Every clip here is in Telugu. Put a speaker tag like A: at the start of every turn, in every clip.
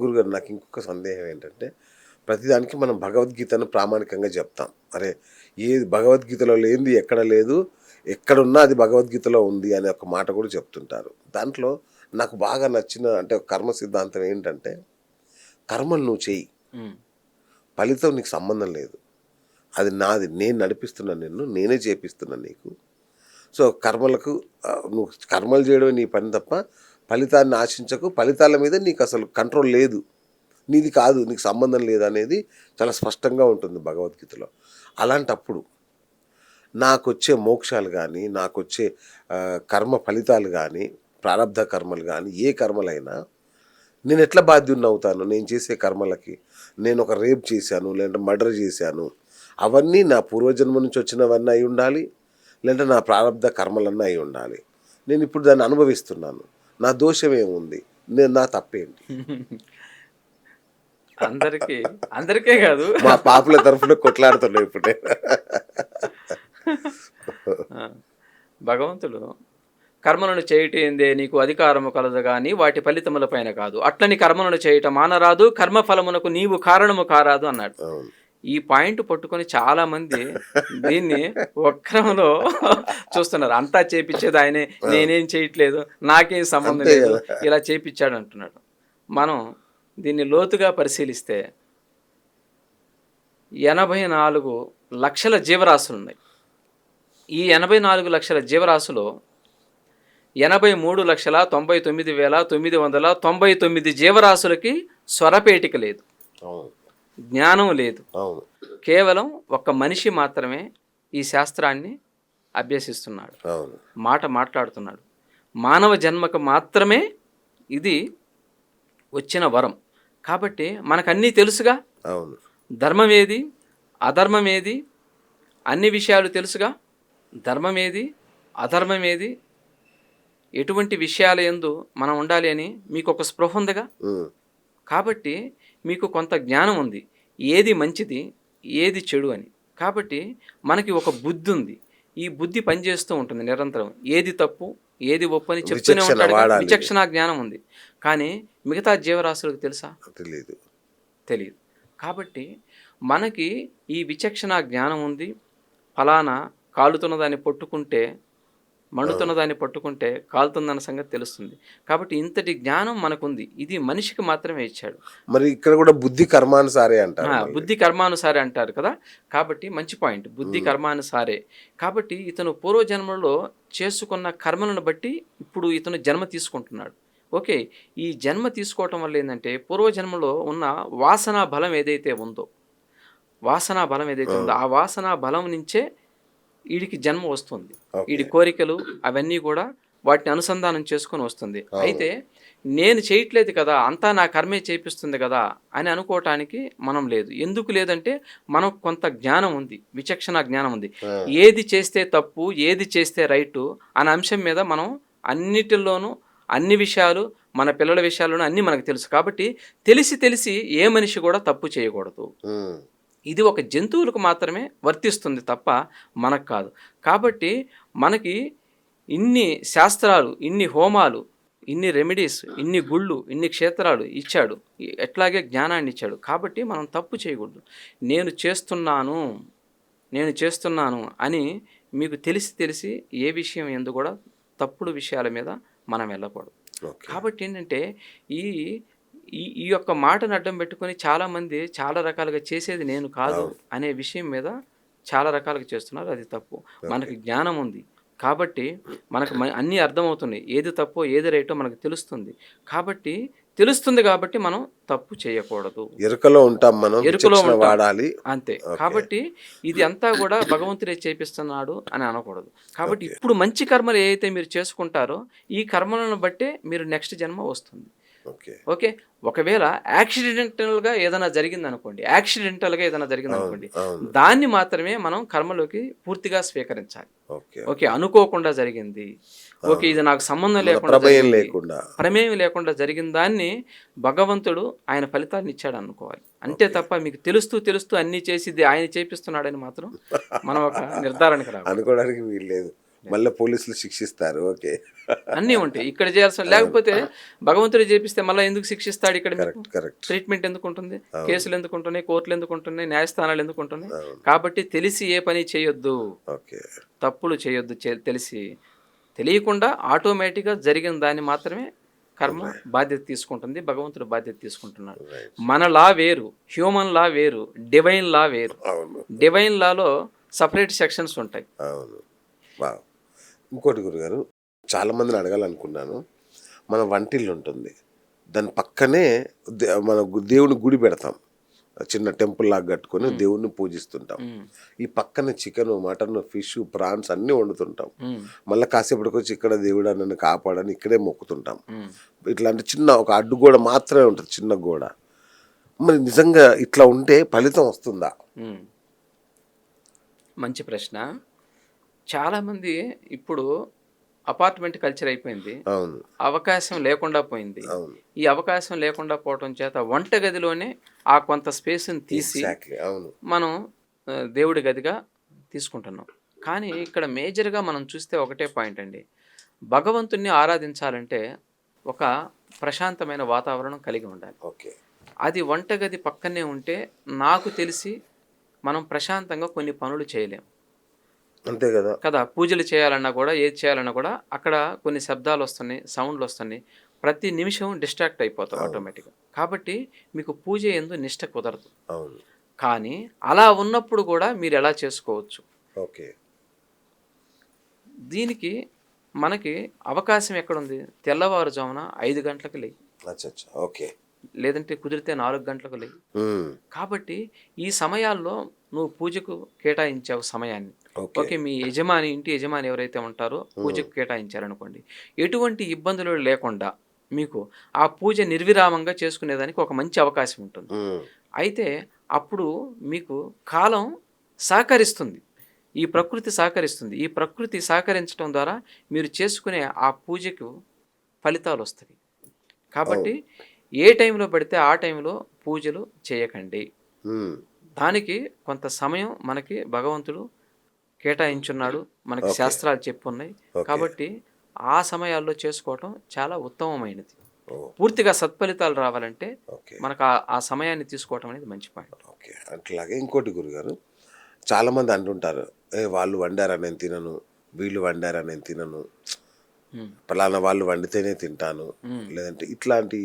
A: గురుగారు నాకు ఇంకొక సందేహం ఏంటంటే, ప్రతిదానికి మనం భగవద్గీతను ప్రామాణికంగా చెప్తాం. అరే! ఏది భగవద్గీతలో లేనిది ఎక్కడ లేదు. ఎక్కడున్నా అది భగవద్గీతలో ఉంది అనే ఒక మాట కూడా చెప్తుంటారు. దాంట్లో నాకు బాగా నచ్చిన అంటే కర్మ సిద్ధాంతం ఏంటంటే, కర్మలు నువ్వు చెయ్యి.
B: ఉమ్,
A: ఫలితం నీకు సంబంధం లేదు. అది నాది. నేను నడిపిస్తున్నాను నిన్ను. నేనే చేపిస్తున్నాను నీకు. సో, కర్మలకు నువ్వు కర్మలు చేయడమే నీ పని తప్ప ఫలితాన్ని ఆశించకు. ఫలితాల మీద నీకసలు కంట్రోల్ లేదు. నీది కాదు. నీకు సంబంధం లేదనేది చాలా స్పష్టంగా ఉంటుంది భగవద్గీతలో. అలాంటప్పుడు నాకొచ్చే మోక్షాలు గానీ, నాకొచ్చే కర్మ ఫలితాలు గానీ, ప్రారబ్ధ కర్మలు గానీ, ఏ కర్మలైనా నేనెట్లా బాధ్యుడినవుతాను నేను చేసే కర్మలకి? నేనొక రేప్ చేశాను, లేదంటే మర్డర్ చేశాను. అవన్నీ నా పూర్వజన్మ నుంచి వచ్చినవన్నీ అయ్యుండాలి. లేదంటే నా ప్రారబ్ధ కర్మలన్నీ అయ్యుండాలి. నేనిప్పుడు దాన్ని అనుభవిస్తున్నాను. నా దోషమేముంది? నా తప్పేంటి?
B: అందరికే కాదు,
A: మా పాపుల తరఫున కొట్లాడుతున్నా ఇప్పుడు నేను.
B: ఆ, భగవంతుడు కర్మలను చేయటేందే నీకు అధికారము కలదు గాని వాటి ఫలితములపైన కాదు, అట్లని కర్మలను చేయటం మానరాదు, కర్మఫలమునకు నీవు కారణము కారాదు అన్నాడు.
A: అవును.
B: ఈ పాయింట్ పట్టుకొని చాలా మంది దీన్ని వక్రంలో చూస్తున్నారు. అంతా చేపించేది ఆయనే, నేనేం చేయట్లేదు, నాకేం సంబంధం
A: అంతే
B: లేదు,
A: కదా.
B: ఇలా చేపించాడు అంటున్నాడు. మనం దీన్ని లోతుగా పరిశీలిస్తే 84 లక్షల జీవరాశులు ఉన్నాయి. ఈ 84 లక్షల జీవరాశులు 83,99,999 జీవరాశులకి స్వరపేటిక లేదు,
A: అవును.
B: జ్ఞానం లేదు.
A: అవును.
B: కేవలం ఒక్క మనిషి మాత్రమే ఈ శాస్త్రాన్ని అభ్యసిస్తున్నాడు,
A: అవును.
B: మాట మాట్లాడుతున్నాడు. మానవ జన్మకు మాత్రమే ఇది వచ్చిన వరం. కాబట్టి మనకన్నీ తెలుసుగా,
A: అవును.
B: ధర్మం ఏది, అధర్మం ఏది, అన్ని విషయాలు తెలుసుగా. ధర్మం ఏది, అధర్మం ఏది, ఎటువంటి విషయాల యందు మనం ఉండాలి అని మీకు ఒక స్పృహ ఉందిగా. కాబట్టి మీకు కొంత జ్ఞానం ఉంది, ఏది మంచిది ఏది చెడు అని. కాబట్టి మనకి ఒక బుద్ధి ఉంది. ఈ బుద్ధి పనిచేస్తూ ఉంటుంది నిరంతరం. ఏది తప్పు ఏది ఒప్పు అని చెప్తూనే ఉంటాడు. విచక్షణ జ్ఞానం ఉంది. కానీ మిగతా జీవరాశులకు తెలుసా? తెలియదు. కాబట్టి మనకి ఈ విచక్షణ జ్ఞానం ఉంది. ఫలానా కాలుతున్న దాన్ని పట్టుకుంటే, మండుతున్న దాన్ని పట్టుకుంటే కాలుతుందన్న సంగతి తెలుస్తుంది. కాబట్టి ఇంతటి జ్ఞానం మనకుంది. ఇది మనిషికి మాత్రమే ఇచ్చాడు.
A: మరి ఇక్కడ కూడా బుద్ధి కర్మానుసారే అంటారు.
B: బుద్ధి కర్మానుసారే అంటారు కదా. కాబట్టి మంచి పాయింట్, బుద్ధి కర్మానుసారే. కాబట్టి ఇతను పూర్వజన్మలో చేసుకున్న కర్మలను బట్టి ఇప్పుడు ఇతను జన్మ తీసుకుంటున్నాడు. ఓకే, ఈ జన్మ తీసుకోవటం వల్ల ఏంటంటే పూర్వజన్మలో ఉన్న వాసనా బలం ఏదైతే ఉందో, ఆ వాసనా బలం నుంచే వీడికి జన్మ వస్తుంది. వీడి కోరికలు అవన్నీ కూడా వాటిని అనుసంధానం చేసుకొని వస్తుంది. అయితే నేను చేయట్లేదు కదా, అంతా నా కర్మే చేపిస్తుంది కదా అని అనుకోవటానికి మనం లేదు. ఎందుకు లేదంటే మనకు కొంత జ్ఞానం ఉంది, విచక్షణ జ్ఞానం ఉంది. ఏది చేస్తే తప్పు ఏది చేస్తే రైటు అనే అంశం మీద మనం అన్నిటిలోనూ అన్ని విషయాలు, మన పిల్లల విషయాల్లోనూ అన్నీ మనకు తెలుసు. కాబట్టి తెలిసి ఏ మనిషి కూడా తప్పు చేయకూడదు. ఇది ఒక జంతువులకు మాత్రమే వర్తిస్తుంది తప్ప మనకు కాదు. కాబట్టి మనకి ఇన్ని శాస్త్రాలు, ఇన్ని హోమాలు, ఇన్ని రెమెడీస్, ఇన్ని గుళ్ళు, ఇన్ని క్షేత్రాలు ఇచ్చాడు. ఎట్లాగే జ్ఞానాన్ని ఇచ్చాడు. కాబట్టి మనం తప్పు చేయకూడదు. నేను చేస్తున్నాను అని మీకు తెలిసి ఏ విషయం ఎందు కూడా తప్పుడు విషయాల మీద మనం వెళ్ళకూడదు. కాబట్టి ఏంటంటే ఈ ఈ యొక్క మాటను అడ్డం పెట్టుకొని చాలామంది చాలా రకాలుగా చేసేది నేను కాదు అనే విషయం మీద చాలా రకాలుగా చేస్తున్నారు. అది తప్పు. మనకి జ్ఞానం ఉంది కాబట్టి మనకు అన్నీ అర్థమవుతున్నాయి. ఏది తప్పో ఏది రైటో మనకు తెలుస్తుంది కాబట్టి మనం తప్పు చేయకూడదు.
A: ఎరుకలో ఉంటాం మనం, వాడాలి
B: అంతే. కాబట్టి ఇది అంతా కూడా భగవంతుడే చేపిస్తున్నాడు అని అనకూడదు. కాబట్టి ఇప్పుడు మంచి కర్మలు ఏదైతే మీరు చేసుకుంటారో ఈ కర్మలను బట్టే మీరు నెక్స్ట్ జన్మ వస్తుంది. ఓకే, ఒకవేళ యాక్సిడెంటల్గా ఏదైనా జరిగింది అనుకోండి, దాన్ని మాత్రమే మనం కర్మలోకి పూర్తిగా స్వీకరించాలి. ఓకే, అనుకోకుండా జరిగింది, ఓకే ఇది నాకు సంబంధం ప్రమేయం లేకుండా జరిగిన దాన్ని భగవంతుడు ఆయన ఫలితాన్ని ఇచ్చాడు అనుకోవాలి. అంతే తప్ప మీకు తెలుస్తూ అన్నీ చేసి ఆయన చేపిస్తున్నాడని మాత్రం మనం ఒక నిర్ధారణకు రావాలి.
A: అనుకోవడానికి వీల్లేదు.
B: ఉంటాయి,
A: మళ్ళీ పోలీసులు శిక్షిస్తారు. ఓకే.
B: అన్నీ ఉంటాయి. ఇక్కడ చేయాల్సిన లేకపోతే భగవంతుడు చేపిస్తే మళ్ళీ ఎందుకు శిక్షిస్తాడు ఇక్కడ మీకు?
A: Correct, correct.
B: ట్రీట్మెంట్ ఎందుకు ఉంటుంది?
A: అవును.
B: కేసులు ఎందుకు ఉంటున్నాయి? కోర్టులు ఎందుకు ఉంటున్నాయి? న్యాయస్థానాలు ఎందుకు ఉంటున్నాయి?
A: అవును.
B: కాబట్టి తెలిసి ఏ పని చేయొద్దు,
A: ఓకే.
B: తప్పులు చేయొద్దు. తెలిసి తెలియకుండా ఆటోమేటిక్గా జరిగిన దాన్ని మాత్రమే కర్మ బాధ్యత తీసుకుంటుంది, భగవంతుడు బాధ్యత తీసుకుంటున్నాడు.
A: రైట్.
B: మన లా వేరు, హ్యూమన్ లా వేరు, డివైన్ లా వేరు.
A: అవును,
B: డివైన్ లాలో సపరేట్ సెక్షన్స్ ఉంటాయి.
A: అవును. వావ్. ఇంకోటి గురుగారు, చాలా మందిని అడగాలనుకున్నాను. మన వంటిల్లు ఉంటుంది, దాని పక్కనే మన దేవుని గుడి పెడతాం, చిన్న టెంపుల్ లాగా కట్టుకొని దేవుణ్ణి పూజిస్తుంటాం. ఈ పక్కన చికెన్, మటన్, ఫిష్, ప్రాన్స్ అన్నీ వండుతుంటాం. మళ్ళీ కాసేపటికి వచ్చి ఇక్కడ దేవుడు నన్ను కాపాడని ఇక్కడే మొక్కుతుంటాం. ఇట్లాంటి చిన్న ఒక అడ్డు గోడ మాత్రమే ఉంటుంది, చిన్న గోడ. మరి నిజంగా ఇట్లా ఉంటే ఫలితం వస్తుందా?
B: మంచి ప్రశ్న. చాలామంది ఇప్పుడు అపార్ట్మెంట్ కల్చర్ అయిపోయింది,
A: అవును,
B: అవకాశం లేకుండా పోయింది.
A: అవును,
B: ఈ అవకాశం లేకుండా పోవటం చేత వంటగదిలోనే ఆ కొంత స్పేస్ని తీసి
A: ఎగ్జాక్ట్లీ, అవును,
B: మనం దేవుడి గదిగా తీసుకుంటున్నాం. కానీ ఇక్కడ మేజర్గా మనం చూస్తే ఒకటే పాయింట్ అండి, భగవంతుణ్ణి ఆరాధించాలంటే ఒక ప్రశాంతమైన వాతావరణం కలిగి ఉండాలి.
A: ఓకే.
B: అది వంటగది పక్కనే ఉంటే నాకు తెలిసి మనం ప్రశాంతంగా కొన్ని పనులు చేయలేం
A: అంతే కదా.
B: కదా. పూజలు చేయాలన్నా కూడా, ఏది చేయాలన్నా కూడా అక్కడ కొన్ని శబ్దాలు వస్తున్నాయి, సౌండ్లు వస్తున్నాయి, ప్రతి నిమిషం డిస్ట్రాక్ట్ అయిపోతాం ఆటోమేటిక్గా. కాబట్టి మీకు పూజ ఎందు నిష్ట కుదరదు.
A: అవును.
B: కానీ అలా ఉన్నప్పుడు కూడా మీరు ఎలా చేసుకోవచ్చు?
A: ఓకే.
B: దీనికి మనకి అవకాశం ఎక్కడుంది? తెల్లవారుజామున 5 గంటలకు లేయి,
A: అచ్చా, ఓకే.
B: లేదంటే కుదిరితే 4 గంటలకు లేయి. కాబట్టి ఈ సమయాల్లో నువ్వు పూజకు కేటాయించావు సమయాన్ని. ఓకే, మీ యజమాని, ఇంటి యజమాని ఎవరైతే ఉంటారో పూజకు కేటాయించారనుకోండి, ఎటువంటి ఇబ్బందులు లేకుండా మీకు ఆ పూజ నిర్విరామంగా చేసుకునేదానికి ఒక మంచి అవకాశం ఉంటుంది. అయితే అప్పుడు మీకు కాలం సహకరిస్తుంది, ఈ ప్రకృతి సహకరిస్తుంది. ఈ ప్రకృతి సహకరించడం ద్వారా మీరు చేసుకునే ఆ పూజకు ఫలితాలు వస్తాయి. కాబట్టి ఏ టైంలో పడితే ఆ టైంలో పూజలు చేయకండి. దానికి కొంత సమయం మనకి భగవంతుడు కేటాయించున్నాడు, మనకి శాస్త్రాలు చెప్పున్నాయి. కాబట్టి ఆ సమయాల్లో చేసుకోవటం చాలా ఉత్తమమైనది. పూర్తిగా సత్ఫలితాలు రావాలంటే మనకు ఆ సమయాన్ని తీసుకోవటం అనేది మంచి పాయింట్.
A: ఓకే. అట్లాగే ఇంకోటి గురుగారు, చాలామంది అంటుంటారు, వాళ్ళు వండారా నేను తినను, వీళ్ళు వండారా నేను తినను, పలానా వాళ్ళు వండితేనే తింటాను, లేదంటే ఇట్లాంటి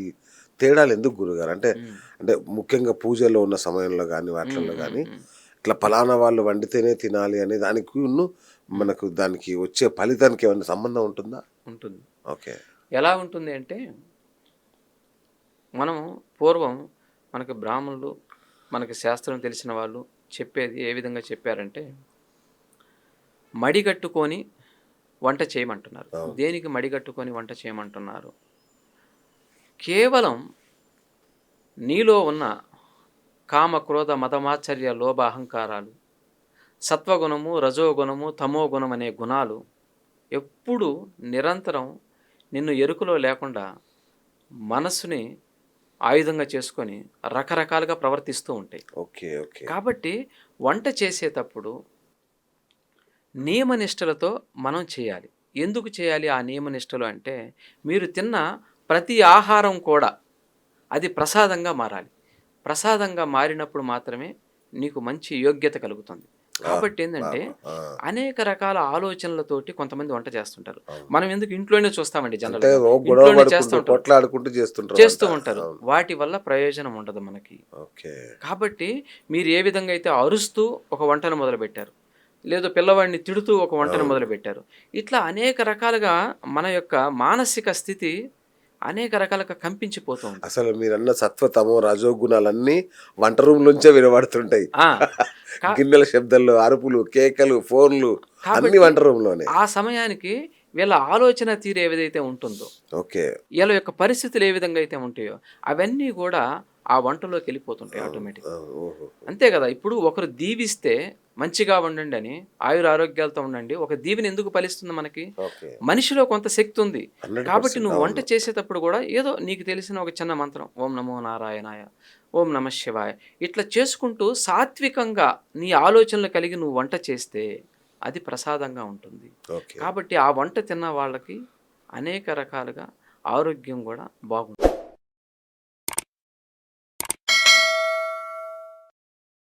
A: తేడాలు ఎందుకు గురుగారు? అంటే అంటే ముఖ్యంగా పూజలో ఉన్న సమయంలో కానీ వాటిల్లో కానీ ఇట్లా పలానా వాళ్ళు వండితేనే తినాలి అనే దానికి మనకు దానికి వచ్చే ఫలితానికి ఏమైనా సంబంధం ఉంటుందా?
B: ఉంటుంది.
A: ఓకే.
B: ఎలా ఉంటుంది అంటే, మనము పూర్వం మనకి బ్రాహ్మణులు, మనకి శాస్త్రం తెలిసిన వాళ్ళు చెప్పేది ఏ విధంగా చెప్పారంటే, మడిగట్టుకొని వంట చేయమంటున్నారు. దేనికి మడిగట్టుకొని వంట చేయమంటున్నారు? కేవలం నీలో ఉన్న కామ, క్రోధ, మదమాచర్య, లోభ, అహంకారాలు, సత్వగుణము, రజోగుణము, తమోగుణం అనే గుణాలు ఎప్పుడు నిరంతరం నిన్ను ఎరుకలో లేకుండా మనస్సుని ఆయుధంగా చేసుకొని రకరకాలుగా ప్రవర్తిస్తూ ఉంటాయి.
A: ఓకే. ఓకే.
B: కాబట్టి వంట చేసేటప్పుడు నియమనిష్టలతో మనం చేయాలి. ఎందుకు చేయాలి ఆ నియమనిష్టలు అంటే, మీరు తిన్న ప్రతి ఆహారం కూడా అది ప్రసాదంగా మారాలి. ప్రసాదంగా మారినప్పుడు మాత్రమే నీకు మంచి యోగ్యత కలుగుతుంది. కాబట్టి ఏంటంటే, అనేక రకాల ఆలోచనలతోటి కొంతమంది వంట చేస్తుంటారు. మనం ఎందుకు ఇంట్లోనే చూస్తామండి, జనరల్గా ఇంట్లోనే చేస్తూ ఉంటారు. వాటి వల్ల ప్రయోజనం ఉండదు మనకి. కాబట్టి మీరు ఏ విధంగా అయితే అరుస్తూ ఒక వంటను మొదలుపెట్టారు, లేదో పిల్లవాడిని తిడుతూ ఒక వంటను మొదలుపెట్టారు, ఇట్లా అనేక రకాలుగా మన యొక్క మానసిక స్థితి అనేక రకాలుగా కంపించిపోతూ ఉంటుంది.
A: అసలు మీరన్న సత్వతమో రజోగుణాలన్నీ వంట రూమ్ నుంచే వినబడుతుంటాయి. గిన్నెల శబ్దాలు, అరుపులు, కేకలు, ఫోన్లు అన్ని వంట రూమ్ లోనే.
B: ఆ సమయానికి వీళ్ళ ఆలోచన తీరు ఏదైతే ఉంటుందో,
A: ఓకే,
B: వీళ్ళ యొక్క పరిస్థితులు ఏ విధంగా అయితే ఉంటాయో అవన్నీ కూడా ఆ వంటలోకి వెళ్ళిపోతుంటాయి ఆటోమేటిక్. అంతే కదా. ఇప్పుడు ఒకరు దీవిస్తే మంచిగా ఉండండి అని, ఆయుర ఆరోగ్యాలతో ఉండండి, ఒక దీవెని ఎందుకు ఫలిస్తుంది మనకి? మనిషిలో కొంత శక్తి ఉంది. కాబట్టి నువ్వు వంట చేసేటప్పుడు కూడా ఏదో నీకు తెలిసిన ఒక చిన్న మంత్రం, ఓం నమో నారాయణాయ, ఓం నమ శివాయ, ఇట్లా చేసుకుంటూ సాత్వికంగా నీ ఆలోచనలు కలిగి నువ్వు వంట చేస్తే అది ప్రసాదంగా ఉంటుంది.
A: ఓకే.
B: కాబట్టి ఆ వంట తిన్న వాళ్ళకి అనేక రకాలుగా ఆరోగ్యం కూడా బాగుంటుంది.